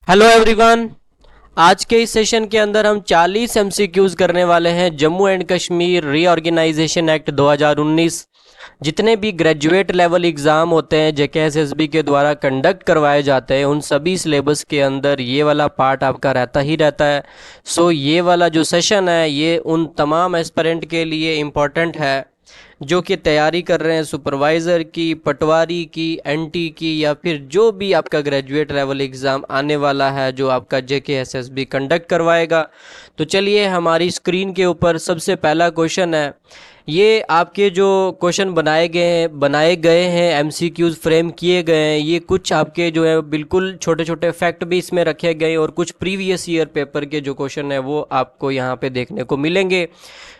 Hello everyone. आज के इस सेशन के अंदर हम 40 एमसीक्यूज करने वाले हैं Jammu and Kashmir reorganisation act 2019। जितने भी ग्रेजुएट लेवल एग्ज़ाम होते हैं जेकेएसएसबी के द्वारा कंडक्ट करवाए जाते हैं उन सभी सिलेबस के अंदर ये वाला पार्ट आपका रहता ही रहता है। सो ये वाला जो सेशन है ये उन तमाम एस्पिरेंट के लिए इम्पोर्टेंट है जो कि तैयारी कर रहे हैं सुपरवाइज़र की, पटवारी की, एनटी की, या फिर जो भी आपका ग्रेजुएट लेवल एग्ज़ाम आने वाला है जो आपका जेकेएसएसबी कंडक्ट करवाएगा। तो चलिए हमारी स्क्रीन के ऊपर सबसे पहला क्वेश्चन है। ये आपके जो क्वेश्चन बनाए गए हैं एमसीक्यूज फ्रेम किए गए हैं, ये कुछ आपके जो है बिल्कुल छोटे छोटे फैक्ट भी इसमें रखे गए और कुछ प्रीवियस ईयर पेपर के जो क्वेश्चन है वो आपको यहाँ पे देखने को मिलेंगे।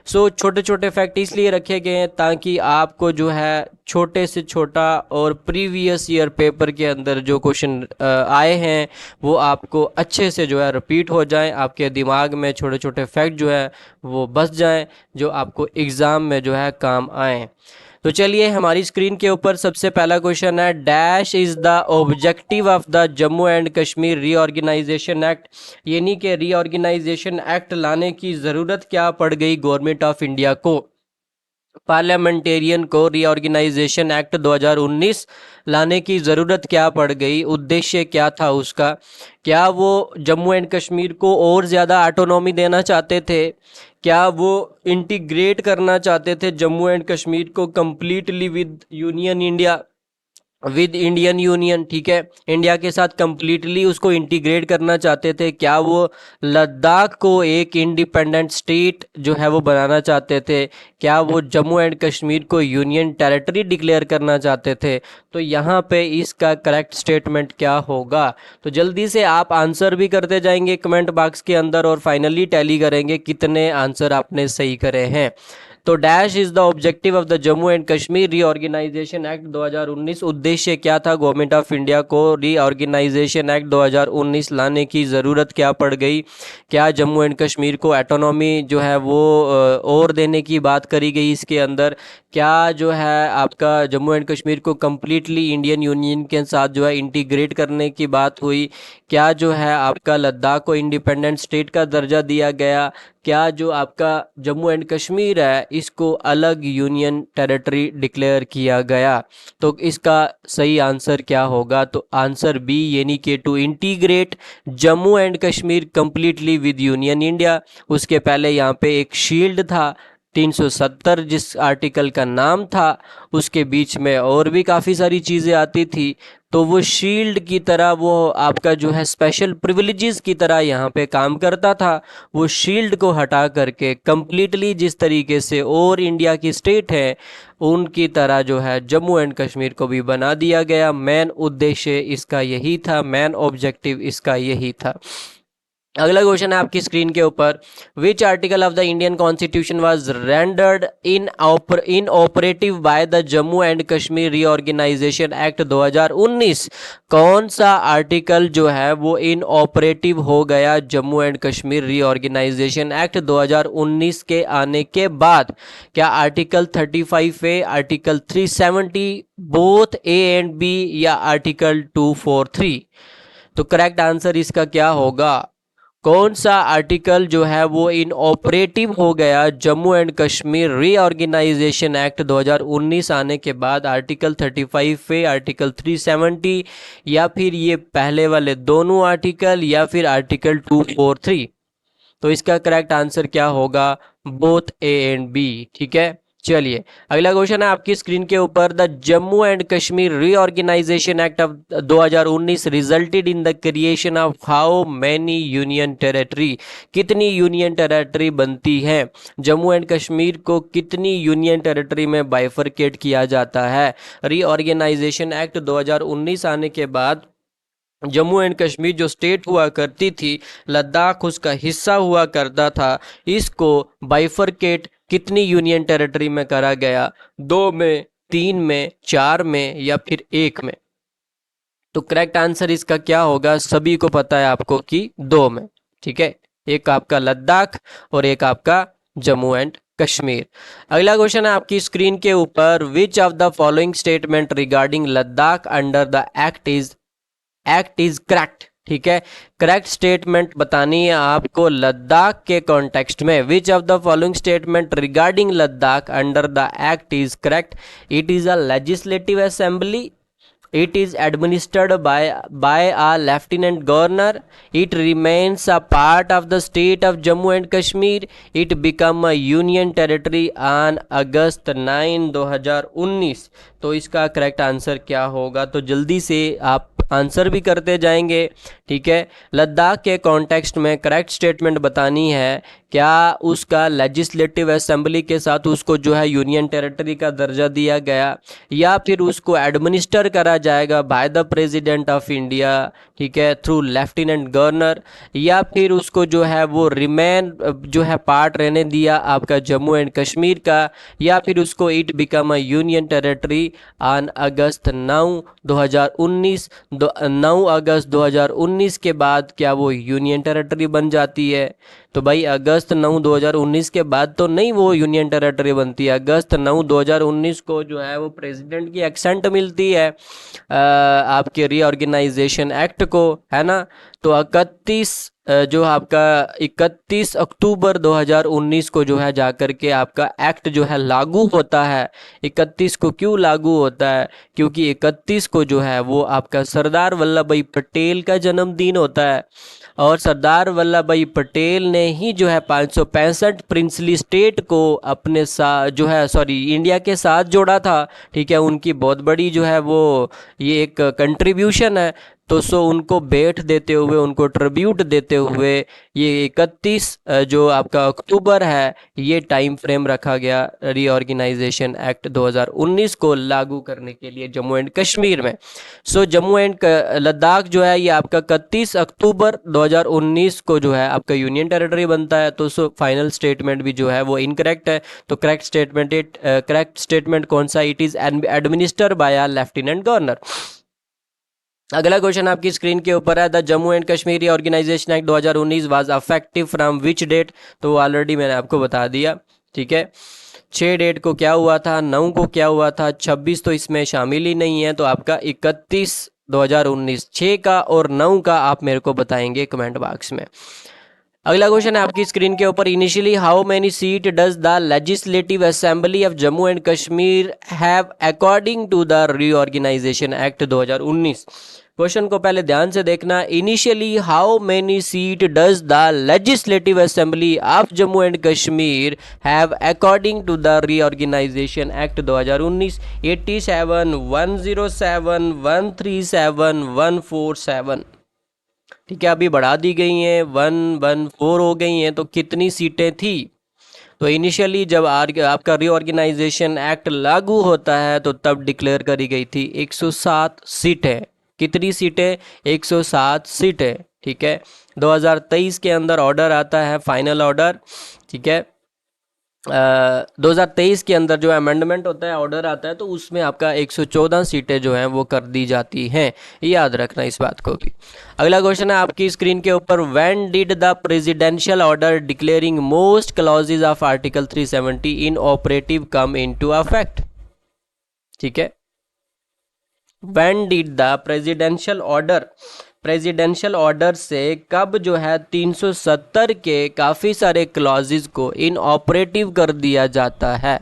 सो छोटे छोटे फैक्ट इसलिए रखे गए हैं ताकि आपको जो है छोटे से छोटा और प्रीवियस ईयर पेपर के अंदर जो क्वेश्चन आए हैं वो आपको अच्छे से जो है रिपीट हो जाएं, आपके दिमाग में छोटे छोटे फैक्ट जो है वो बस जाएं जो आपको एग्ज़ाम में जो है काम आए। तो चलिए हमारी स्क्रीन के ऊपर सबसे पहला क्वेश्चन है, dash is the objective of the Jammu and Kashmir reorganisation act. यानी कि रीऑर्गेनाइजेशन एक्ट लाने की ज़रूरत क्या पड़ गई गवर्नमेंट ऑफ इंडिया को, पार्लियामेंटेरियन को रीऑर्गेनाइजेशन एक्ट 2019 लाने की ज़रूरत क्या पड़ गई, उद्देश्य क्या था उसका। क्या वो जम्मू एंड कश्मीर को और ज़्यादा ऑटोनॉमी देना चाहते थे, क्या वो इंटीग्रेट करना चाहते थे जम्मू एंड कश्मीर को कम्प्लीटली विद इंडियन यूनियन, ठीक है, इंडिया के साथ कंप्लीटली उसको इंटीग्रेट करना चाहते थे, क्या वो लद्दाख को एक इंडिपेंडेंट स्टेट जो है वो बनाना चाहते थे, क्या वो जम्मू एंड कश्मीर को यूनियन टेरिटरी डिक्लेयर करना चाहते थे। तो यहाँ पे इसका करेक्ट स्टेटमेंट क्या होगा। तो जल्दी से आप आंसर भी करते जाएंगे कमेंट बॉक्स के अंदर और फाइनली टैली करेंगे कितने आंसर आपने सही करे हैं। तो dash is the objective of the Jammu and Kashmir reorganisation act 2019। उद्देश्य क्या था गवर्नमेंट ऑफ इंडिया को रीऑर्गेनाइजेशन एक्ट 2019 लाने की ज़रूरत क्या पड़ गई, क्या जम्मू एंड कश्मीर को ऑटोनॉमी जो है वो और देने की बात करी गई इसके अंदर, क्या जो है आपका जम्मू एंड कश्मीर को कम्प्लीटली इंडियन यूनियन के साथ जो है इंटीग्रेट करने की बात हुई, क्या जो है आपका लद्दाख को इंडिपेंडेंट स्टेट का दर्जा दिया गया, क्या जो आपका जम्मू एंड कश्मीर है इसको अलग यूनियन टेरिटरी डिक्लेयर किया गया। तो इसका सही आंसर क्या होगा, तो आंसर बी यानी कि to integrate Jammu and Kashmir completely with union India. उसके पहले यहाँ पे एक शील्ड था 370 जिस आर्टिकल का नाम था, उसके बीच में और भी काफ़ी सारी चीज़ें आती थी, तो वो शील्ड की तरह वो आपका जो है स्पेशल प्रिविलेजेस की तरह यहाँ पे काम करता था। वो शील्ड को हटा करके कंप्लीटली जिस तरीके से और इंडिया की स्टेट है उनकी तरह जो है जम्मू एंड कश्मीर को भी बना दिया गया। मेन उद्देश्य इसका यही था, मेन ऑब्जेक्टिव इसका यही था। अगला क्वेश्चन है आपकी स्क्रीन के ऊपर, which article of the Indian constitution was rendered inoperative by the Jammu and Kashmir reorganisation act 2019। कौन सा आर्टिकल जो है वो इन ऑपरेटिव हो गया Jammu and Kashmir reorganisation act 2019 के आने के बाद, क्या article 35A, article 370, both A and B, या आर्टिकल 243। तो करेक्ट आंसर इसका क्या होगा, कौन सा आर्टिकल जो है वो इन ऑपरेटिव हो गया Jammu and Kashmir reorganisation act 2019 आने के बाद, आर्टिकल 35A, आर्टिकल 370, या फिर ये पहले वाले दोनों आर्टिकल, या फिर आर्टिकल 243। तो इसका करेक्ट आंसर क्या होगा, बोथ ए एंड बी, ठीक है। चलिए अगला क्वेश्चन है आपकी स्क्रीन के ऊपर, the Jammu and Kashmir reorganisation act of 2019 resulted in the creation of how many union territory. कितनी यूनियन टेरिटरी बनती है, जम्मू एंड कश्मीर को कितनी यूनियन टेरिटरी में बाइफरकेट किया जाता है। रीऑर्गेनाइजेशन एक्ट 2019 आने के बाद जम्मू एंड कश्मीर जो स्टेट हुआ करती थी, लद्दाख उसका हिस्सा हुआ करता था, इसको बाइफरकेट कितनी यूनियन टेरिटरी में करा गया, 2 में, 3 में, 4 में, या फिर 1 में। तो करेक्ट आंसर इसका क्या होगा, सभी को पता है आपको कि 2 में, ठीक है, एक आपका लद्दाख और एक आपका जम्मू एंड कश्मीर। अगला क्वेश्चन है आपकी स्क्रीन के ऊपर, which of the following statement regarding Ladakh under the act is correct. ठीक है। करेक्ट स्टेटमेंट बतानी है आपको लद्दाख के कॉन्टेक्स्ट में। विच of the following statement regarding Ladakh under the act is correct? It is a legislative assembly, it is administered by a lieutenant governor, it remains a part of the state of Jammu and Kashmir, it become a union territory on अगस्त 9 2019। तो इसका correct answer क्या होगा? तो जल्दी से आप answer भी करते जाएंगे। ठीक है, लद्दाख के कॉन्टेक्स्ट में करेक्ट स्टेटमेंट बतानी है, क्या उसका लेजिस्लेटिव असेंबली के साथ उसको जो है यूनियन टेरिटरी का दर्जा दिया गया, या फिर उसको एडमिनिस्टर करा जाएगा by the president of India, ठीक है, थ्रू लेफ्टिनेंट गवर्नर, या फिर उसको जो है वो रिमेन जो है पार्ट रहने दिया आपका जम्मू एंड कश्मीर का, या फिर उसको it become a union territory on August 9 2019। 9 अगस्त 2019 के बाद क्या वो यूनियन टेरिटरी बन जाती है? तो भाई अगस्त 9 2019 के बाद तो नहीं वो यूनियन टेरिटरी बनती है। अगस्त 9 2019 को जो है वो प्रेसिडेंट की एक्सेंट मिलती है आपके रीऑर्गेनाइजेशन एक्ट को, है ना। तो 31 अक्टूबर 2019 को जो है जाकर के आपका एक्ट जो है लागू होता है। 31 को क्यों लागू होता है? क्योंकि 31 को जो है वो आपका सरदार वल्लभ भाई पटेल का जन्मदिन होता है, और सरदार वल्लभ भाई पटेल ने ही जो है 565 प्रिंसली स्टेट को अपने साथ जो है इंडिया के साथ जोड़ा था। ठीक है, उनकी बहुत बड़ी जो है वो ये एक कंट्रीब्यूशन है। तो उनको भेंट देते हुए, उनको ट्रिब्यूट देते हुए ये 31 जो आपका अक्टूबर है, ये टाइम फ्रेम रखा गया रीऑर्गेनाइजेशन एक्ट 2019 को लागू करने के लिए जम्मू एंड कश्मीर में। जम्मू एंड लद्दाख जो है ये आपका 31 अक्टूबर 2019 को जो है आपका यूनियन टेरिटरी बनता है। तो फाइनल स्टेटमेंट भी जो है वो इनकरेक्ट है। तो करेक्ट स्टेटमेंट कौन सा? It is administered by a lieutenant governor. अगला क्वेश्चन आपकी स्क्रीन के ऊपर है, the Jammu and Kashmir organisation act 2019 was effective from which date? तो ऑलरेडी मैंने आपको बता दिया। ठीक है, 6 डेट को क्या हुआ था, 9 को क्या हुआ था, 26 तो इसमें शामिल ही नहीं है। तो आपका 31 2019, 6 का और 9 का आप मेरे को बताएंगे कमेंट बॉक्स में। अगला क्वेश्चन है आपकी स्क्रीन के ऊपर, initially how many seat does the legislative assembly of Jammu and Kashmir have according to the reorganisation act 2019? Question को पहले ध्यान से देखना। Initially how many seat does the legislative assembly of Jammu and Kashmir have according to the reorganisation act 2019? 87, 107, 137, 147। ठीक है, अभी बढ़ा दी गई हैं, 114 हो गई हैं। तो कितनी सीटें थी? तो इनिशियली जब आपका रीऑर्गेनाइजेशन एक्ट लागू होता है तो तब डिक्लेयर करी गई थी 107 सीटें। कितनी सीटें? 107 सीटें। ठीक है, 2023 के अंदर ऑर्डर आता है, फाइनल ऑर्डर। ठीक है, 2023 के अंदर जो अमेंडमेंट होता है, ऑर्डर आता है, तो उसमें आपका 114 सीटें जो हैं वो कर दी जाती हैं। याद रखना इस बात को भी। अगला क्वेश्चन है आपकी स्क्रीन के ऊपर, when did the presidential order declaring most clauses of article 370 in operative come into affect? ठीक है, when did the presidential order से कब जो है 370 के काफ़ी सारे क्लॉजेज को इनऑपरेटिव कर दिया जाता है?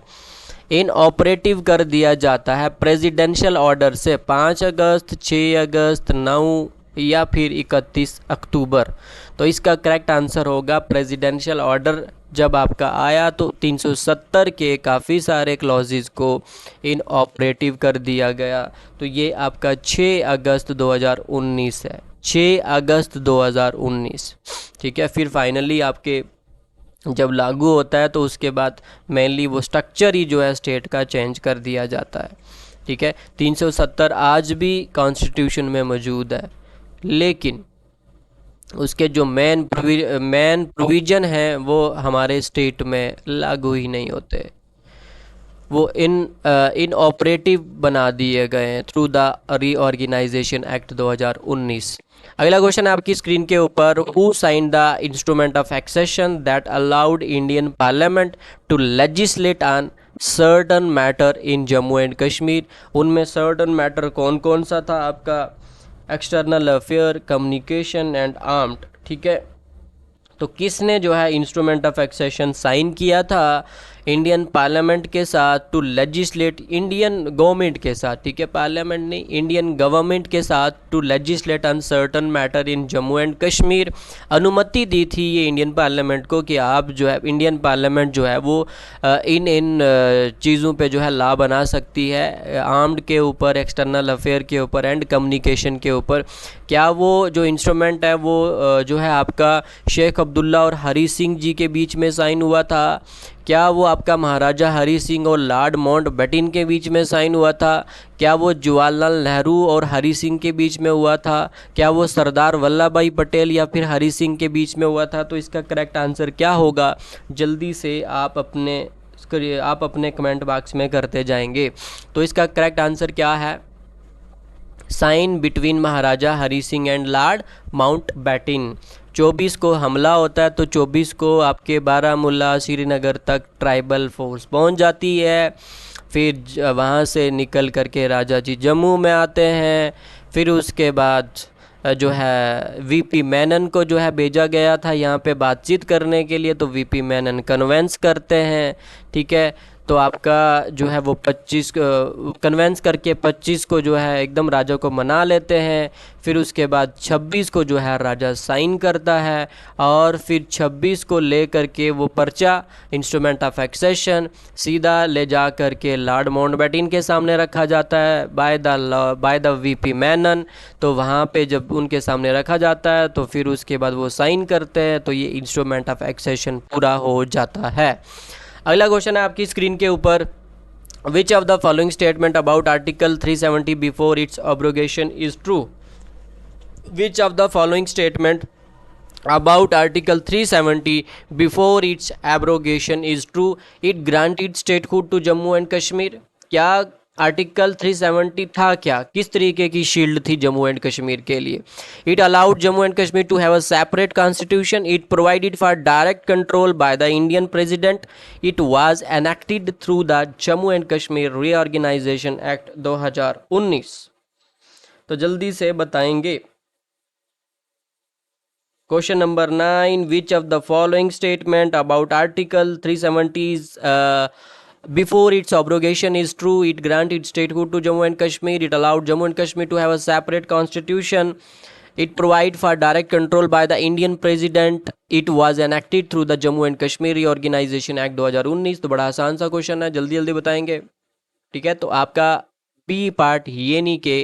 इनऑपरेटिव कर दिया जाता है प्रेसिडेंशियल ऑर्डर से 5 अगस्त, 6 अगस्त, 9 या फिर 31 अक्टूबर। तो इसका करेक्ट आंसर होगा प्रेसिडेंशियल ऑर्डर जब आपका आया तो 370 के काफ़ी सारे क्लॉजेज को इनऑपरेटिव कर दिया गया। तो ये आपका 6 अगस्त 2019 है, 6 अगस्त 2019। ठीक है, फिर फाइनली आपके जब लागू होता है तो उसके बाद मेनली वो स्ट्रक्चर ही जो है स्टेट का चेंज कर दिया जाता है। ठीक है, 370 आज भी कॉन्स्टिट्यूशन में मौजूद है, लेकिन उसके जो मेन प्रोविज़न हैं वो हमारे स्टेट में लागू ही नहीं होते, वो इन ऑपरेटिव बना दिए गए हैं थ्रू द रीऑर्गेनाइजेशन एक्ट 2019। अगला क्वेश्चन है आपकी स्क्रीन के ऊपर, who sign the instrument of accession that allowed Indian parliament to legislate on certain matter in Jammu and Kashmir? उनमें सर्टन मैटर कौन कौन सा था आपका? External affair, communication and armed. ठीक है, तो किसने जो है इंस्ट्रूमेंट ऑफ एक्सेशन साइन किया था? इंडियन पार्लियामेंट के साथ टू लेजिस्लेट, इंडियन गवर्नमेंट के साथ, ठीक है, पार्लियामेंट नहीं, इंडियन गवर्नमेंट के साथ to legislate on certain matter in Jammu and Kashmir. अनुमति दी थी ये इंडियन पार्लियामेंट को कि आप जो है, इंडियन पार्लियामेंट जो है वो इन चीज़ों पे जो है लॉ बना सकती है, आर्म्ड के ऊपर, एक्सटर्नल अफेयर के ऊपर एंड कम्युनिकेशन के ऊपर। क्या वो जो इंस्ट्रूमेंट है वो जो है आपका शेख अब्दुल्ला और हरी सिंह जी के बीच में साइन हुआ था? क्या वो आपका महाराजा हरी सिंह और लॉर्ड माउंटबेटन के बीच में साइन हुआ था? क्या वो जवाहरलाल नेहरू और हरी सिंह के बीच में हुआ था? क्या वो सरदार वल्लभ भाई पटेल या फिर हरी सिंह के बीच में हुआ था? तो इसका करेक्ट आंसर क्या होगा? जल्दी से आप अपने कमेंट बॉक्स में करते जाएंगे। तो इसका करेक्ट आंसर क्या है? Sign between Maharaja Hari Singh and Lord Mountbatten. 24 को हमला होता है, तो 24 को आपके बारामूला श्रीनगर तक ट्राइबल फोर्स पहुंच जाती है। फिर वहां से निकल करके राजा जी जम्मू में आते हैं। फिर उसके बाद जो है वीपी मेनन को जो है भेजा गया था यहाँ पे बातचीत करने के लिए, तो वीपी मेनन कन्वेंस करते हैं। ठीक है, तो आपका जो है वो 25 कन्वेंस करके 25 को जो है एकदम राजा को मना लेते हैं। फिर उसके बाद 26 को जो है राजा साइन करता है, और फिर 26 को ले करके वो पर्चा इंस्ट्रूमेंट ऑफ एक्सेशन सीधा ले जा करके लॉर्ड माउंटबेटन के सामने रखा जाता है बाय द वीपी मेनन। तो वहाँ पे जब उनके सामने रखा जाता है तो फिर उसके बाद वो साइन करते हैं, तो ये इंस्ट्रूमेंट ऑफ एक्सेशन पूरा हो जाता है। अगला क्वेश्चन है आपकी स्क्रीन के ऊपर, which of the following statement about article 370 before it's abrogation is true? Which of the following statement about article 370 before its abrogation is true? It granted statehood to Jammu and Kashmir। क्या article 370 था? क्या किस तरीके की shield थी Jammu and Kashmir के लिए? It allowed Jammu and Kashmir to have a separate constitution. It provided for direct control by the Indian president. It was enacted through the Jammu and Kashmir reorganisation act 2019। तो जल्दी से बताएंगे। Question number 9, which of the following statement about Article 370's before its abrogation is true? It granted statehood to Jammu and Kashmir. It allowed Jammu and Kashmir to have a separate constitution. It provide for direct control by the Indian president. It was enacted through the Jammu and Kashmir Reorganization Act 2019। तो बड़ा आसान सा question है, जल्दी जल्दी बताएंगे। ठीक है, तो आपका बी पार्ट ये नहीं कि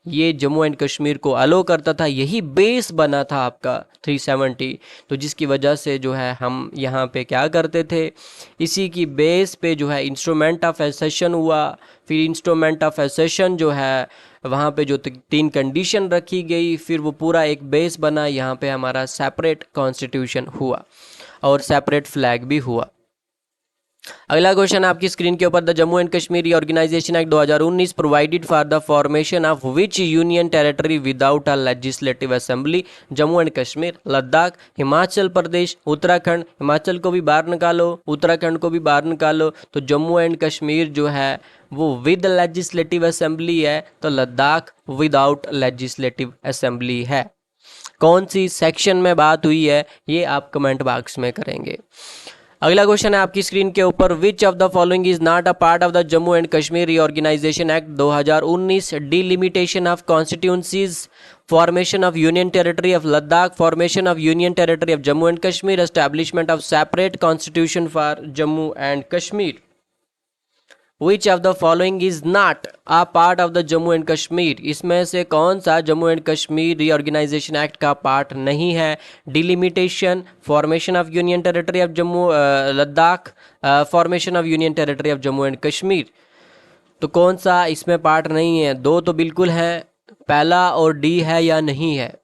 ये जम्मू एंड कश्मीर को अलो करता था, यही बेस बना था आपका 370। तो जिसकी वजह से जो है हम यहाँ पे क्या करते थे, इसी की बेस पे जो है इंस्ट्रूमेंट ऑफ एक्सेशन हुआ। फिर इंस्ट्रूमेंट ऑफ एक्सेशन जो है वहाँ पे जो 3 कंडीशन रखी गई, फिर वो पूरा एक बेस बना। यहाँ पे हमारा सेपरेट कॉन्स्टिट्यूशन हुआ और सेपरेट फ्लैग भी हुआ। अगला क्वेश्चन आपकी स्क्रीन के ऊपर, the Jammu and Kashmir reorganisation act 2019 provided for the formation of which union territory without a legislative assembly? Jammu and Kashmir, Ladakh, Himachal Pradesh, Uttarakhand. Himachal को भी बाहर निकालो, उत्तराखंड को भी बाहर निकालो, तो जम्मू एंड कश्मीर जो है वो विद लेजिस्लेटिव असेंबली है, तो लद्दाख विदाउट लेजिस्लेटिव असेंबली है। कौन सी सेक्शन में बात हुई है ये आप कमेंट बॉक्स में करेंगे। अगला क्वेश्चन है आपकी स्क्रीन के ऊपर, which of the following is not a part of the Jammu and Kashmir reorganisation act 2019? Delimitation of constituencies, formation of union territory of Ladakh, formation of union territory of Jammu and Kashmir, establishment of separate constitution for Jammu and Kashmir. Which of the following is not a part of the Jammu and Kashmir? इसमें से कौन सा Jammu and Kashmir reorganisation act का part नहीं है? Delimitation, formation of union territory of Jammu Ladakh, formation of union territory of Jammu and Kashmir. तो कौन सा इसमें पार्ट नहीं है? 2 तो बिल्कुल है, पहला और डी है या नहीं है?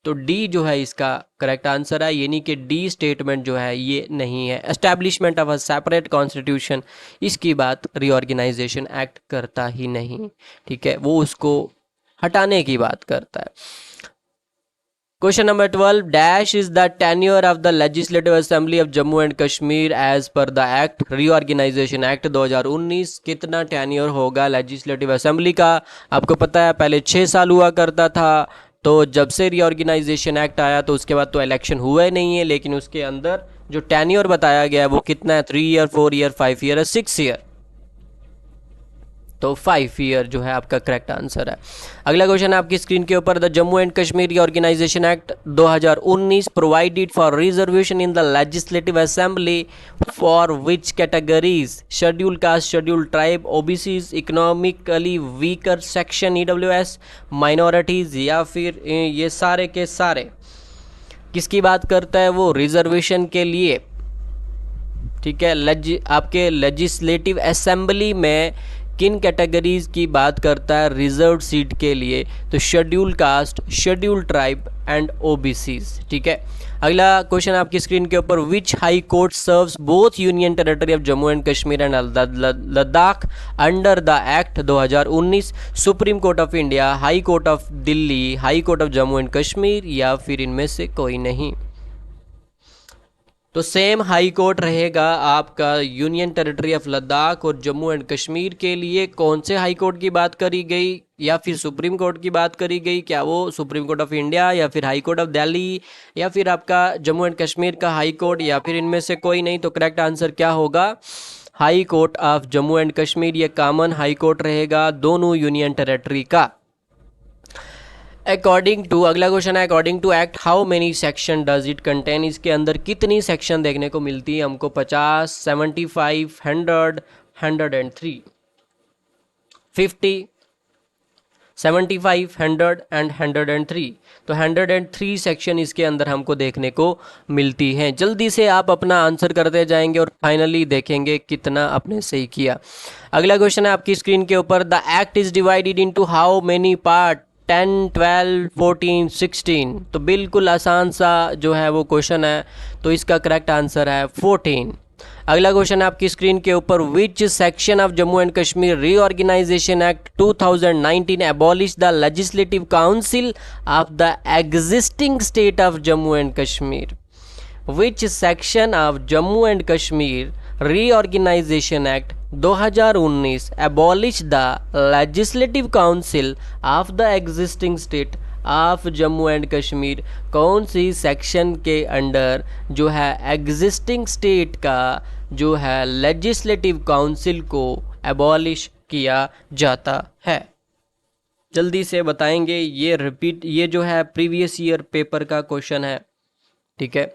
तो डी जो है इसका करेक्ट आंसर है, यानी कि डी स्टेटमेंट जो है ये नहीं है। Establishment of a separate constitution, इसकी बात रीऑर्गेनाइजेशन एक्ट करता ही नहीं। ठीक है, वो उसको हटाने की बात करता है। Question number 12, dash is the tenure of the legislative assembly of Jammu and Kashmir as per the act reorganisation act 2019। कितना टेन्योर होगा लेजिस्लेटिव असेंबली का? आपको पता है पहले 6 साल हुआ करता था, तो जब से रीऑर्गेनाइजेशन एक्ट आया तो उसके बाद तो इलेक्शन हुआ ही नहीं है, लेकिन उसके अंदर जो टेन्योर बताया गया है वो कितना है? 3 ईयर, 4 ईयर, 5 ईयर, 6 ईयर। तो 5 ईयर जो है आपका करेक्ट आंसर है। अगला क्वेश्चन है आपकी स्क्रीन के ऊपर, the Jammu and Kashmir organisation act 2019 provided for reservation in the legislative assembly for which categories? Schedule caste, schedule tribe, OBCs, economically weaker section, EWS, minorities, या फिर ये सारे के सारे? किसकी बात करता है वो? रिजर्वेशन के लिए, ठीक है। आपके लेजिस्लेटिव असेंबली में किन कैटेगरीज की बात करता है रिजर्व सीट के लिए? तो schedule caste, schedule tribe and OBCs, ठीक है। अगला क्वेश्चन आपकी स्क्रीन के ऊपर, which high court serves both union territory of Jammu and Kashmir and Ladakh under the act 2019? Supreme court of India, high court of Delhi, high court of Jammu and Kashmir, या फिर इनमें से कोई नहीं? तो सेम हाई कोर्ट रहेगा आपका यूनियन टेरिटरी ऑफ लद्दाख और जम्मू एंड कश्मीर के लिए। कौन से हाई कोर्ट की बात करी गई या फिर सुप्रीम कोर्ट की बात करी गई? क्या वो सुप्रीम कोर्ट ऑफ इंडिया या फिर हाई कोर्ट ऑफ दिल्ली या फिर आपका जम्मू एंड कश्मीर का हाई कोर्ट, या फिर इनमें से कोई नहीं? तो करेक्ट आंसर क्या होगा? High court of Jammu and Kashmir. ये कॉमन हाई कोर्ट रहेगा दोनों यूनियन टेरिटरी का। अकॉर्डिंग टू, अगला क्वेश्चन है, according to act how many section does it contain? इसके अंदर कितनी सेक्शन देखने को मिलती है हमको? 50, 75, 100, 103, 50, 75, 100 एंड 103। तो 103 सेक्शन इसके अंदर हमको देखने को मिलती हैं। जल्दी से आप अपना आंसर करते जाएंगे और फाइनली देखेंगे कितना आपने सही किया। अगला क्वेश्चन है आपकी स्क्रीन के ऊपर, the act is divided into how many part? 10, 12, 14, 16। तो बिल्कुल आसान सा जो है वो क्वेश्चन है, तो इसका करेक्ट आंसर है 14। अगला क्वेश्चन है आपकी स्क्रीन के ऊपर, which section of Jammu and Kashmir reorganisation act 2019 abolish the legislative council of the existing state of Jammu and Kashmir? Which section of Jammu and Kashmir reorganisation act 2019 abolish the legislative council of the existing state of Jammu and Kashmir? कौन सी section के under जो है existing state का जो है legislative council को abolish किया जाता है? जल्दी से बताएंगे। ये रिपीट, ये जो है प्रीवियस ईयर पेपर का क्वेश्चन है, ठीक है।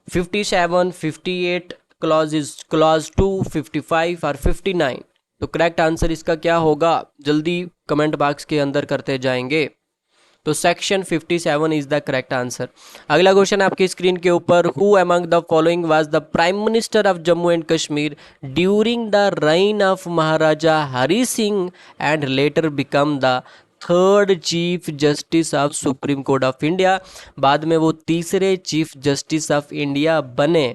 57, 58 क्लॉज 2, 55 और 59। तो करेक्ट आंसर इसका क्या होगा? जल्दी कमेंट बॉक्स के अंदर करते जाएंगे। तो section 57 is the correct answer. अगला क्वेश्चन आपकी स्क्रीन के ऊपर, who among the following was the prime minister of Jammu and Kashmir during the rain of Maharaja Hari Singh and later become the third chief justice of supreme court of India? बाद में वो तीसरे chief justice of India बने।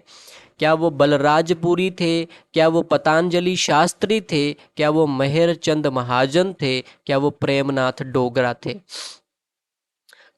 क्या वो बलराजपुरी थे? क्या वो पतंजलि शास्त्री थे? क्या वो मेहरचंद महाजन थे? क्या वो प्रेमनाथ डोगरा थे?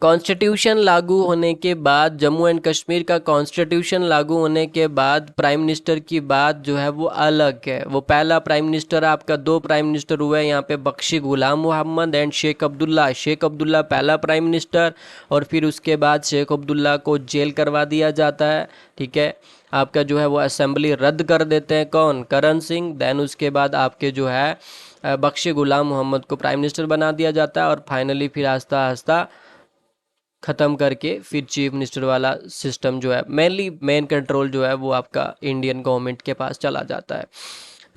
कॉन्स्टिट्यूशन लागू होने के बाद, जम्मू एंड कश्मीर का कॉन्स्टिट्यूशन लागू होने के बाद प्राइम मिनिस्टर की बात जो है वो अलग है। वो पहला प्राइम मिनिस्टर, आपका 2 प्राइम मिनिस्टर हुए यहाँ पे, बख्शी गुलाम मोहम्मद एंड शेख अब्दुल्ला। शेख अब्दुल्ला पहला प्राइम मिनिस्टर, और फिर उसके बाद शेख अब्दुल्ला को जेल करवा दिया जाता है, ठीक है। आपका जो है वो असेंबली रद्द कर देते हैं, कौन? करण सिंह। देन उसके बाद आपके जो है बख्शी गुलाम मोहम्मद को प्राइम मिनिस्टर बना दिया जाता है, और फाइनली फिर आस्ता आस्ता ख़त्म करके फिर चीफ मिनिस्टर वाला सिस्टम जो है, मेनली मेन कंट्रोल जो है वो आपका इंडियन गवर्नमेंट के पास चला जाता है।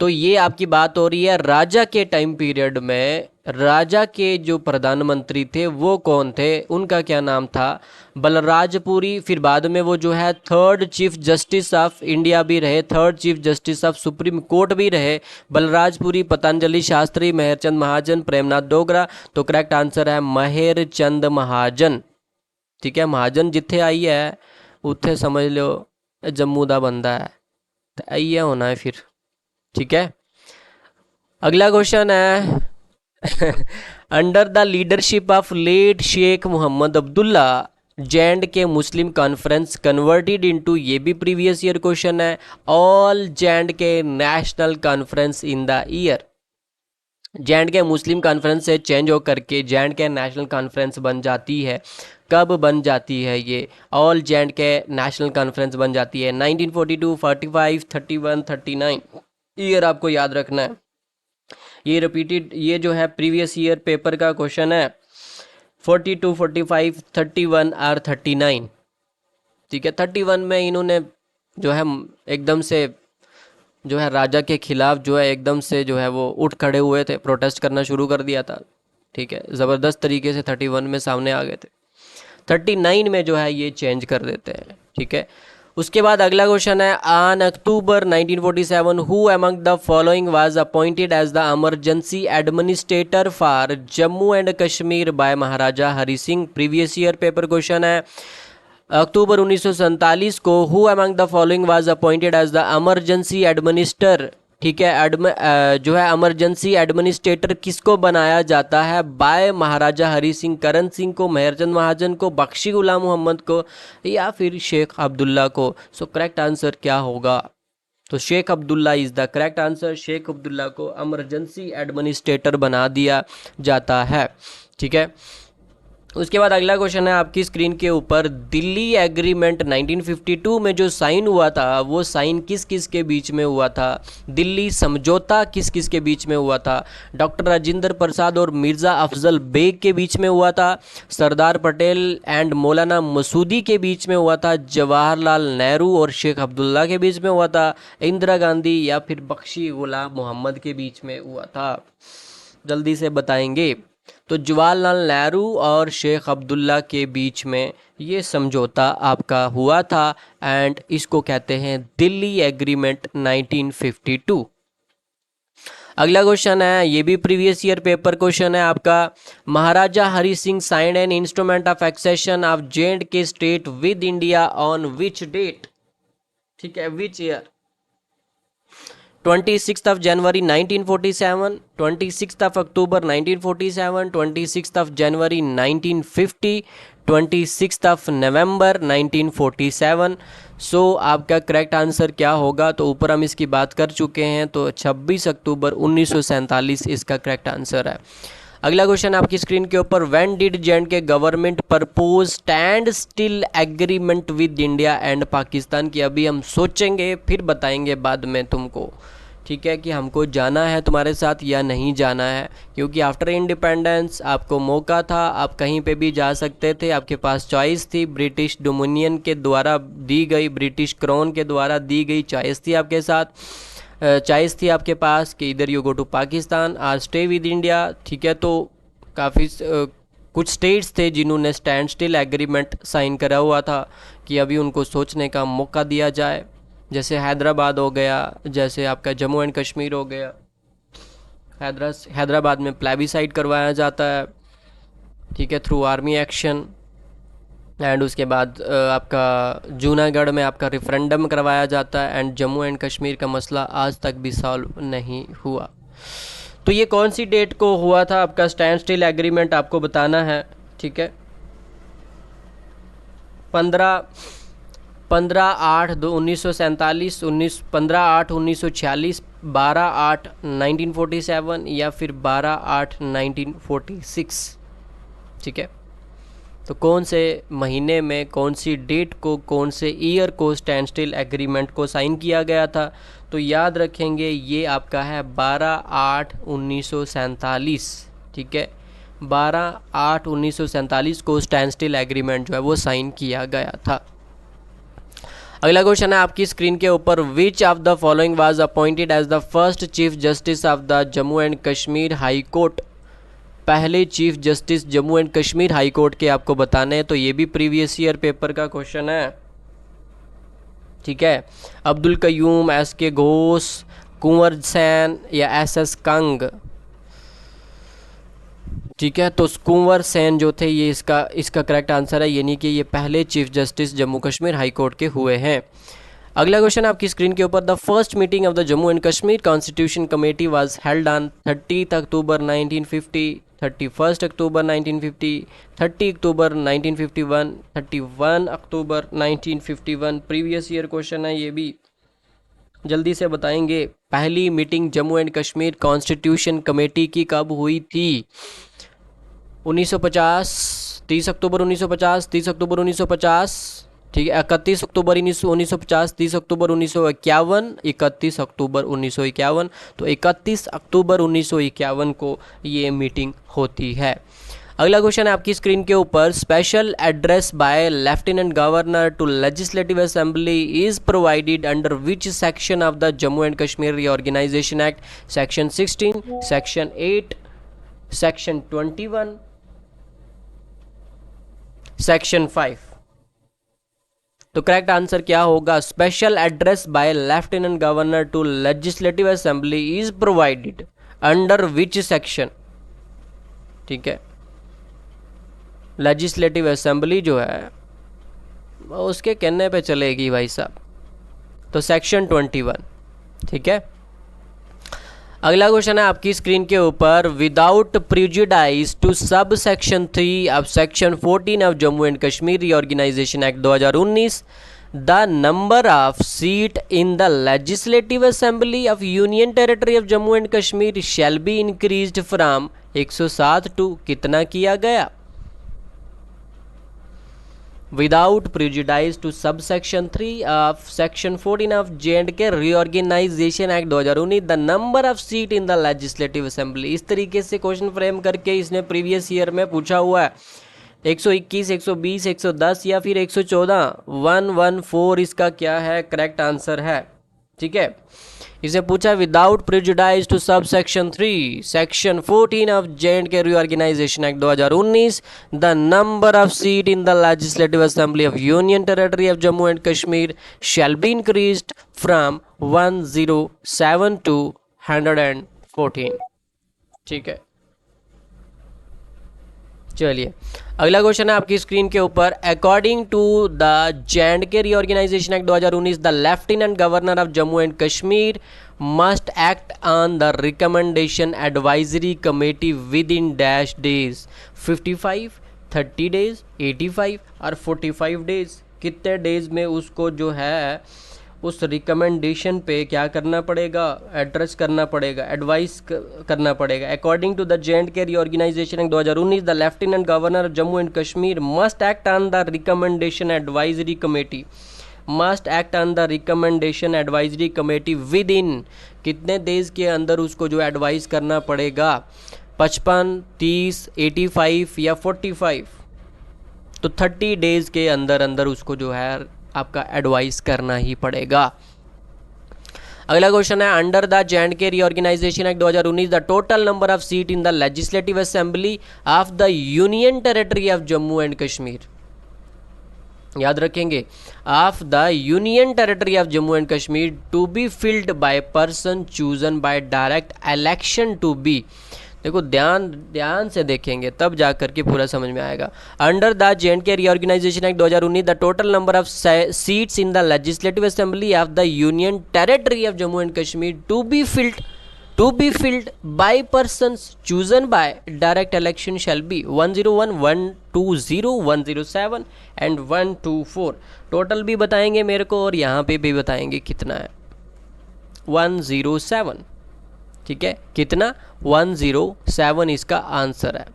तो ये आपकी बात हो रही है राजा के टाइम पीरियड में। राजा के जो प्रधानमंत्री थे वो कौन थे? उनका क्या नाम था? बलराजपुरी। फिर बाद में वो जो है third chief justice of India भी रहे, third chief justice of supreme court भी रहे। बलराजपुरी, पतंजलि शास्त्री, मेहरचंद महाजन, प्रेमनाथ डोगरा। तो करेक्ट आंसर है मेहरचंद महाजन, ठीक है। महाजन जिथे आई है उत्थे समझ लो जम्मू का बंदा है, तो आई होना है फिर, ठीक है। अगला क्वेश्चन है under the leadership of late Sheikh Mohammad Abdullah J&K Muslim Conference converted into, ये भी प्रीवियस ईयर क्वेश्चन है, All J&K National Conference in the year. J&K Muslim Conference से चेंज होकर के J&K नेशनल कॉन्फ्रेंस बन जाती है। कब बन जाती है ये? ऑल J&K नेशनल कॉन्फ्रेंस बन जाती है 1942, 45, 31, 39। ईयर आपको याद रखना है। ये रिपीटेड, ये जो है प्रीवियस ईयर पेपर का क्वेश्चन है 42, 45, 31 और 39। ठीक है, 31 में इन्होंने जो है एकदम से जो है राजा के खिलाफ जो है एकदम से जो है वो उठ खड़े हुए थे, प्रोटेस्ट करना शुरू कर दिया था। ठीक है, ज़बरदस्त तरीके से 31 में सामने आ गए थे। 39 में जो है ये चेंज कर देते हैं। ठीक है, उसके बाद अगला क्वेश्चन है, on October 1947 who among the following was appointed as the emergency administrator for Jammu and Kashmir by Maharaja Hari Singh. Previous year paper question है। अक्टूबर 1947 को who among the following was appointed as the emergency administer. ठीक है, जो है emergency administrator किसको बनाया जाता है? बाय महाराजा हरि सिंह। करण सिंह को, मेहरचंद महाजन को, बख्शी गुलाम मोहम्मद को, या फिर शेख अब्दुल्ला को? सो करेक्ट आंसर क्या होगा? तो Sheikh Abdullah is the correct answer. Sheikh Abdullah को इमरजेंसी एडमिनिस्ट्रेटर बना दिया जाता है। ठीक है, उसके बाद अगला क्वेश्चन है आपकी स्क्रीन के ऊपर, दिल्ली एग्रीमेंट 1952 में जो साइन हुआ था वो साइन किस किस के बीच में हुआ था? दिल्ली समझौता किस किस के बीच में हुआ था? डॉक्टर राजेंद्र प्रसाद और मिर्ज़ा अफजल बेग के बीच में हुआ था, सरदार पटेल एंड मौलाना मसूदी के बीच में हुआ था, जवाहरलाल नेहरू और शेख अब्दुल्ला के बीच में हुआ था, इंदिरा गांधी या फिर बख्शी गुलाम मोहम्मद के बीच में हुआ था? जल्दी से बताएंगे। तो जवाहरलाल नेहरू और शेख अब्दुल्ला के बीच में ये समझौता आपका हुआ था एंड इसको कहते हैं दिल्ली एग्रीमेंट 1952। अगला क्वेश्चन है, ये भी प्रीवियस ईयर पेपर क्वेश्चन है आपका, Maharaja Hari Singh signed an instrument of accession of J&K state with India on which date? ठीक है, which year? 26th of January 1947, 26th of October 1947, 26th of January 1950, 26th of November 1947। सो आपका correct answer क्या होगा? तो ऊपर हम इसकी बात कर चुके हैं, तो 26 अक्टूबर 1947 इसका करेक्ट आंसर है। अगला क्वेश्चन आपकी स्क्रीन के ऊपर, when did J&K government propose stand still agreement with India and Pakistan? की अभी हम सोचेंगे फिर बताएंगे बाद में तुमको। ठीक है, कि हमको जाना है तुम्हारे साथ या नहीं जाना है, क्योंकि आफ्टर इंडिपेंडेंस आपको मौका था, आप कहीं पे भी जा सकते थे, आपके पास चॉइस थी। ब्रिटिश डोमिनियन के द्वारा दी गई, ब्रिटिश क्राउन के द्वारा दी गई चॉइस थी आपके साथ, चॉइस थी आपके पास कि इधर यू गो टू पाकिस्तान और स्टे विद इंडिया। ठीक है, तो काफ़ी कुछ स्टेट्स थे जिन्होंने स्टैंड स्टिल एग्रीमेंट साइन करा हुआ था कि अभी उनको सोचने का मौका दिया जाए, जैसे हैदराबाद हो गया, जैसे आपका जम्मू एंड कश्मीर हो गया। हैदराबाद में प्लेबिसाइड करवाया जाता है, ठीक है, थ्रू आर्मी एक्शन। एंड उसके बाद आपका जूनागढ़ में आपका रेफरेंडम करवाया जाता है एंड जम्मू एंड कश्मीर का मसला आज तक भी सॉल्व नहीं हुआ। तो ये कौन सी डेट को हुआ था आपका स्टैंड स्टिल एग्रीमेंट, आपको बताना है। ठीक है, 15/8/1947, 15/8/1946, 12/8/1947 या फिर 12/8/1946। ठीक है, तो कौन से महीने में, कौन सी डेट को, कौन से ईयर को स्टैंड स्टिल एग्रीमेंट को साइन किया गया था? तो याद रखेंगे ये आपका है 12/8/1947। ठीक है, 12/8/1947 को स्टैंड स्टिल एग्रीमेंट जो है वो साइन किया गया था। अगला क्वेश्चन है आपकी स्क्रीन के ऊपर, which of the following was appointed as the first chief justice of the Jammu and Kashmir high court? पहले chief justice Jammu and Kashmir high court के आपको बताने हैं, तो ये भी प्रीवियस ईयर पेपर का क्वेश्चन है। ठीक है, अब्दुल कयूम, SK घोष, कुंवर सेन या SS कंग? ठीक है, तो कुंवर सेन जो थे ये इसका करेक्ट आंसर है, यानी कि ये पहले chief justice Jammu Kashmir high court के हुए हैं। अगला क्वेश्चन आपकी स्क्रीन के ऊपर, the first meeting of the Jammu and Kashmir constitution committee was held on 30 October 1950। 31 October 1950, 30 October 1951, 31 October 1951 previous year question है ये भी, जल्दी से बताएंगे। पहली meeting Jammu and Kashmir constitution committee की कब हुई थी? 1950, 30 अक्टूबर 1950, 30 अक्टूबर 1950, ठीक है, 31 अक्टूबर 1950, 30 अक्टूबर 1951, 31 अक्टूबर 1951। तो 31 अक्टूबर 1951 को ये मीटिंग होती है। अगला क्वेश्चन है आपकी स्क्रीन के ऊपर, special address by lieutenant governor to legislative assembly is provided under which section of the Jammu and Kashmir reorganisation act? Section 16, section 8, section 21, section 5। तो करेक्ट आंसर क्या होगा? Special address by lieutenant governor to legislative assembly is provided under which section? ठीक है, legislative assembly जो है उसके कहने पे चलेगी भाई साहब, तो सेक्शन 21। ठीक है, अगला क्वेश्चन है आपकी स्क्रीन के ऊपर, without prejudice to sub section 3 of section 14 of Jammu and Kashmir reorganisation act 2019 the number of seat in the legislative assembly of union territory of Jammu and Kashmir shall be increased from 107 to कितना किया गया? Without prejudice to subsection 3 of section 14 of J&K Reorganization Act 2019 the number of seat in the legislative assembly। इस तरीके से question frame करके इसने previous year में पूछा हुआ है। 121, 120, 110 या फिर 114, 114 इसका क्या है? करेक्ट आंसर है। ठीक है, इसे पूछा without prejudice to sub section 3 section 14 of J&K Reorganization Act 2019 the number of seat in the legislative assembly of union territory of Jammu and Kashmir shall be increased from 107 to 114। ठीक है, चलिए अगला क्वेश्चन है आपकी स्क्रीन के ऊपर, according to the J&K Reorganization Act 2019 the lieutenant governor of Jammu and Kashmir must act on the recommendation advisory committee within dash days? 55, 30 days, 85 और 45 days. कितने डेज में उसको जो है उस रिकमेंडेशन पे क्या करना पड़ेगा? एड्रेस करना पड़ेगा, एडवाइस करना पड़ेगा। According to the J&K Reorganization Act 2019 the lieutenant governor Jammu and Kashmir must act on the recommendation advisory committee, must act on the recommendation advisory committee within कितने डेज के अंदर उसको जो एडवाइस करना पड़ेगा? 55, 30, 85 या 45? तो 30 डेज के अंदर अंदर उसको जो है आपका एडवाइस करना ही पड़ेगा। अगला क्वेश्चन है, under the J&K Reorganization Act 2019 the total number of seat in the legislative assembly of the union territory of Jammu and Kashmir. याद रखेंगे, of the union territory of Jammu and Kashmir to be filled by person chosen by direct election to be. देखो ध्यान से देखेंगे तब जा करके पूरा समझ में आएगा। Under the J&K Reorganization Act 2019 the total number of seats in the legislative assembly of the union territory of Jammu and Kashmir to be filled by persons chosen by direct election shall be 101, 120, 107 and 124। Total भी बताएंगे मेरे को और यहाँ पे भी बताएंगे कितना है, 107। ठीक है, कितना? 107 इसका आंसर है।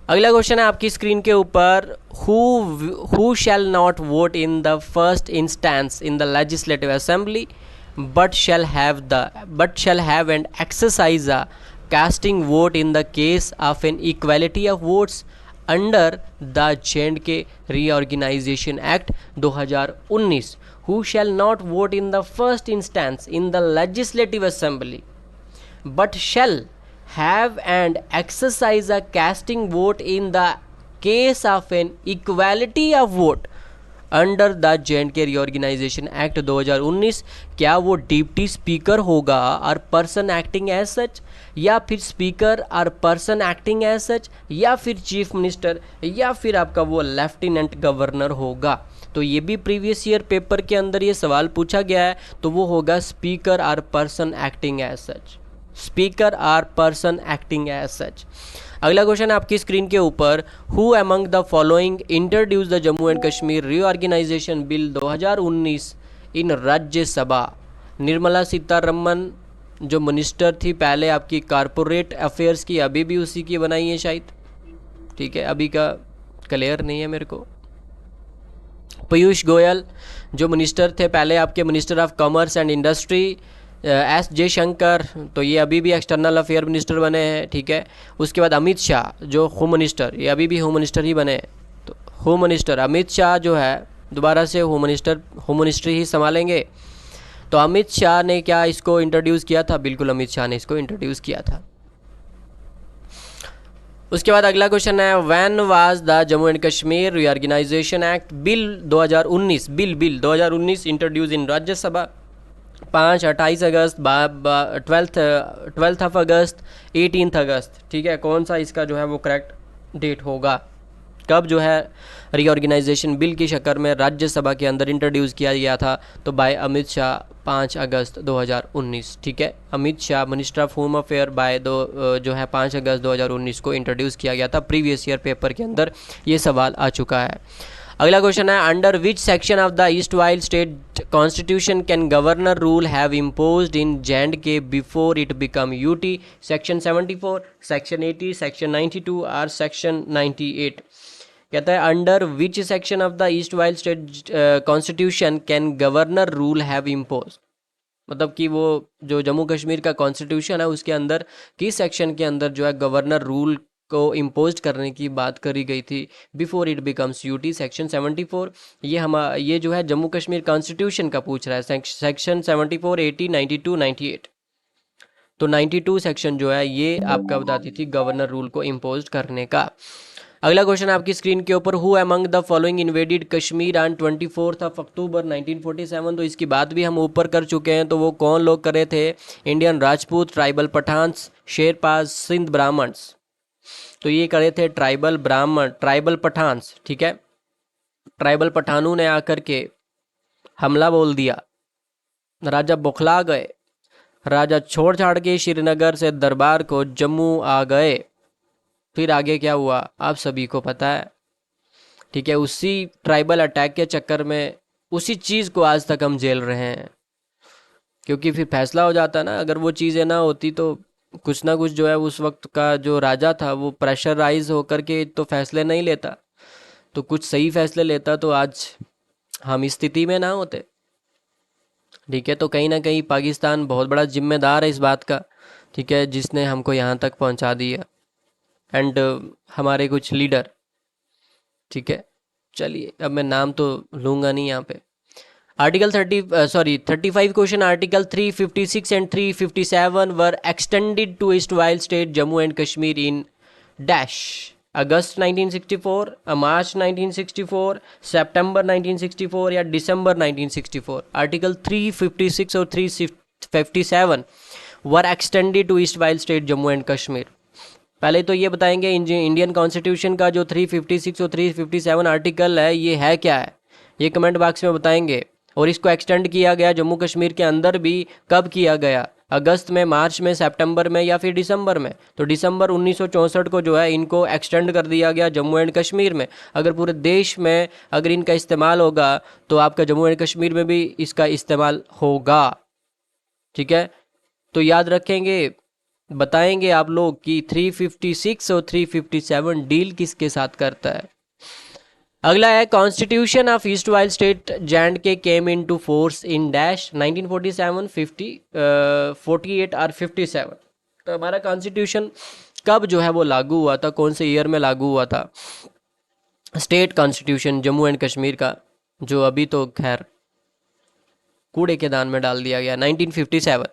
अगला क्वेश्चन है आपकी स्क्रीन के ऊपर, who shall not vote in the first instance in the legislative assembly but shall have and exercise a casting vote in the case of an equality of votes under the J&K Reorganization Act 2019 who shall not vote in the first instance in the legislative assembly but shall have and exercise a casting vote in the case of an equality of vote under the J&K Reorganization Act 2019। क्या वो deputy speaker होगा और person acting as सच, या फिर speaker और person acting as सच, या फिर chief minister, या फिर आपका वो लेफ्टिनेंट गवर्नर होगा? तो ये भी प्रीवियस ईयर पेपर के अंदर ये सवाल पूछा गया है, तो वो होगा स्पीकर और person acting as such. Speaker or person acting as such. अगला क्वेश्चन है आपकी स्क्रीन के ऊपर, who among the following introduce the Jammu and Kashmir reorganisation bill 2019 in Rajya Sabha. Nirmala Sitharaman जो मिनिस्टर थी पहले आपकी कारपोरेट अफेयर्स की, अभी भी उसी की बनाई है शायद, ठीक है, अभी का क्लियर नहीं है मेरे को। पीयूष गोयल जो मिनिस्टर थे पहले आपके, minister of commerce and industry, S Jaishankar, तो ये अभी भी एक्सटर्नल अफेयर मिनिस्टर बने हैं, ठीक है। उसके बाद अमित शाह जो होम मिनिस्टर, ये अभी भी होम मिनिस्टर ही बने हैं। तो होम मिनिस्टर अमित शाह जो है दोबारा से होम मिनिस्ट्री ही संभालेंगे। तो अमित शाह ने क्या इसको इंट्रोड्यूस किया था? बिल्कुल अमित शाह ने इसको इंट्रोड्यूस किया था। उसके बाद अगला क्वेश्चन है, when was the Jammu and Kashmir reorganisation act bill 2019 bill 2019 introduce इन राज्यसभा? 5, 28 अगस्त, 12 अगस्त, 18 अगस्त, ठीक है। कौन सा इसका जो है वो करेक्ट डेट होगा? कब जो है रीऑर्गेनाइजेशन बिल की शक्ल में राज्यसभा के अंदर इंट्रोड्यूस किया गया था? तो बाय अमित शाह 5 अगस्त 2019, ठीक है। Amit Shah minister of home affair by जो है 5 अगस्त 2019 को इंट्रोड्यूस किया गया था। प्रीवियस ईयर पेपर के अंदर ये सवाल आ चुका है। अगला क्वेश्चन है, under which section of the east while state constitution can governor rule have imposed in J&K before it become UT? Section 74, section 80, section 92 और सेक्शन 98। कहता है under which section of the east while state constitution can governor rule have impose, मतलब कि वो जो जम्मू कश्मीर का constitution है उसके अंदर किस सेक्शन के अंदर जो है गवर्नर रूल को इम्पोज करने की बात करी गई थी before it becomes UT? Section 74। ये जो है जम्मू कश्मीर कॉन्स्टिट्यूशन का पूछ रहा है, सेक्शन 74, 80, 92, 98। तो 92 सेक्शन जो है ये आपका बताती थी गवर्नर रूल को इम्पोज करने का। अगला क्वेश्चन आपकी स्क्रीन के ऊपर, who among the following invaded Kashmir on 24 अक्टूबर 1947? तो इसकी बात भी हम ऊपर कर चुके हैं। तो वो कौन लोग करे थे? Indian Rajput, tribal Pathans, Sherpas, Sindh Brahmins. तो ये करे थे ट्राइबल पठान्स, ठीक है। ट्राइबल पठानों ने आकर के हमला बोल दिया, राजा बौखला गए, राजा छोड़ छाड़ के श्रीनगर से दरबार को जम्मू आ गए। फिर आगे क्या हुआ आप सभी को पता है, ठीक है। उसी ट्राइबल अटैक के चक्कर में उसी चीज़ को आज तक हम झेल रहे हैं, क्योंकि फिर फैसला हो जाता ना, अगर वो चीज़ें ना होती तो कुछ ना कुछ जो है उस वक्त का जो राजा था वो प्रेशराइज होकर के तो फैसले नहीं लेता, तो कुछ सही फैसले लेता तो आज हम इस स्थिति में ना होते, ठीक है। तो कहीं ना कहीं पाकिस्तान बहुत बड़ा जिम्मेदार है इस बात का, ठीक है, जिसने हमको यहाँ तक पहुँचा दिया, एंड हमारे कुछ लीडर, ठीक है। चलिए अब मैं नाम तो लूँगा नहीं यहाँ पे। Article 35 question, article 356 and 357 were extended to erstwhile state Jammu and Kashmir in dash? August 1964, March 1964, September 1964 या दिसंबर 1964? आर्टिकल 356 और 357 were extended to erstwhile state Jammu and Kashmir. पहले तो ये बताएंगे इंडियन कॉन्स्टिट्यूशन का जो 356 और 357 आर्टिकल है ये है क्या है, ये कमेंट बॉक्स में बताएंगे। और इसको एक्सटेंड किया गया जम्मू कश्मीर के अंदर भी कब किया गया? अगस्त में, मार्च में, सितंबर में या फिर दिसंबर में? तो दिसंबर 1964 को जो है इनको एक्सटेंड कर दिया गया जम्मू एंड कश्मीर में। अगर पूरे देश में अगर इनका इस्तेमाल होगा तो आपका जम्मू एंड कश्मीर में भी इसका इस्तेमाल होगा, ठीक है। तो याद रखेंगे, बताएंगे आप लोग कि 356 और 357 डील किसके साथ करता है। अगला है, constitution of erstwhile state J&K came into force in dash? 1947, 50, 48 और 57। तो हमारा कॉन्स्टिट्यूशन कब जो है वो लागू हुआ था, कौन से ईयर में लागू हुआ था? State constitution Jammu and Kashmir का, जो अभी तो खैर कूड़े के दान में डाल दिया गया, 1957।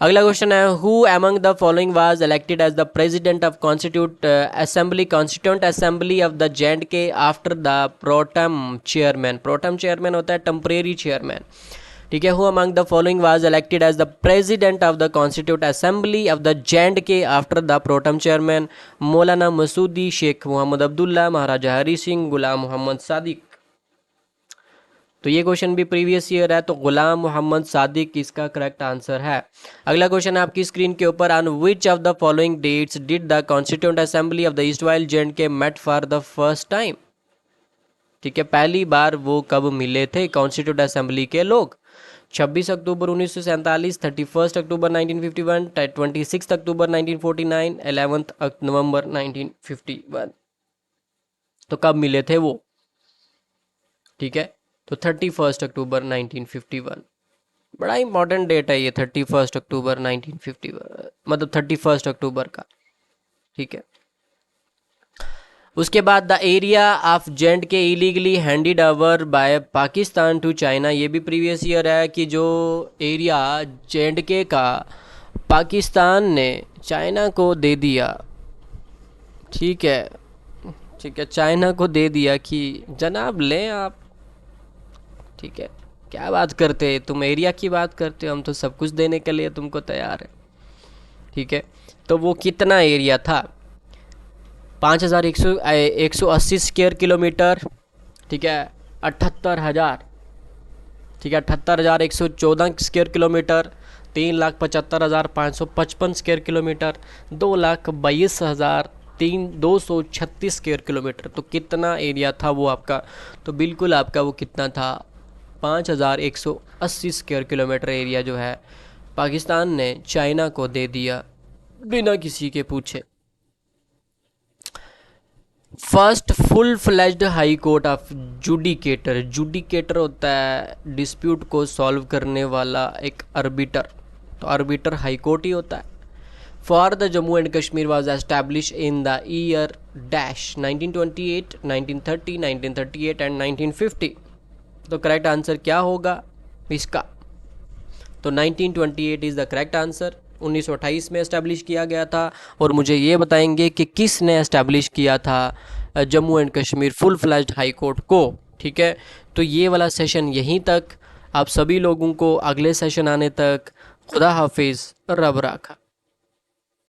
अगला क्वेश्चन है, who among the following was elected as the president of constituent assembly of the J&K after the pro tem chairman? Pro tem chairman होता है टेम्परेरी चेयरमैन, ठीक है। Who among the following was elected as the president of the constituent assembly of the J&K after the pro tem chairman? Maulana Masoodi, Sheikh Mohammad Abdullah, महाराजा हरी सिंह, गुलाम मोहम्मद सादिक। तो तो ये question भी previous year है, तो गुलाम मोहम्मद सादिक इसका करेक्ट आंसर है। अगला क्वेश्चन है आपकी स्क्रीन के ऊपर, on which of the following dates did the constituent assembly of the erstwhile J and K met for the first time. ठीक है, पहली बार वो कब मिले थे कॉन्स्टिट्यूएंट असेंबली के लोग? 26 अक्टूबर 1947, 31 अक्टूबर 1951, 26 अक्टूबर 1949, 11 नवंबर 1951। तो कब मिले थे वो? ठीक है, तो 31 अक्टूबर 1951 बड़ा इंपॉर्टेंट डेट है ये, 31 अक्टूबर 1951, मतलब 31 अक्टूबर का। ठीक है, उसके बाद the area of J and K illegally handed over by Pakistan to China, ये भी प्रीवियस ईयर है कि जो एरिया जे.एंड.के का पाकिस्तान ने चाइना को दे दिया। ठीक है, ठीक है, चाइना को दे दिया कि जनाब लें आप। ठीक है, क्या बात करते हैं तुम, एरिया की बात करते हो, हम तो सब कुछ देने के लिए तुमको तैयार है। ठीक है, तो वो कितना एरिया था? 5180 स्क्वायर किलोमीटर। ठीक है, 78,000। ठीक है, 78,114 square kilometre, 3,75,555 square kilometre, 2,22,236 square kilometre. तो कितना एरिया था वो आपका? तो बिल्कुल आपका वो कितना था? 5,180 स्क्वायर किलोमीटर एरिया जो है पाकिस्तान ने चाइना को दे दिया बिना किसी के पूछे। First full fledged high court of judicature, judicature होता है डिस्प्यूट को सॉल्व करने वाला एक आर्बिटर, तो आर्बिटर हाई कोर्ट ही होता है। For the Jammu and Kashmir was establish in the year dash 1928, 1930, 1938 and 1950। तो करेक्ट आंसर क्या होगा इसका? तो 1928 इज़ द करेक्ट आंसर। 1928 में एस्टैब्लिश किया गया था। और मुझे ये बताएंगे कि किसने एस्टैब्लिश किया था Jammu and Kashmir full fledged high court को। ठीक है, तो ये वाला सेशन यहीं तक। आप सभी लोगों को अगले सेशन आने तक खुदा हाफिज़, रब राखा।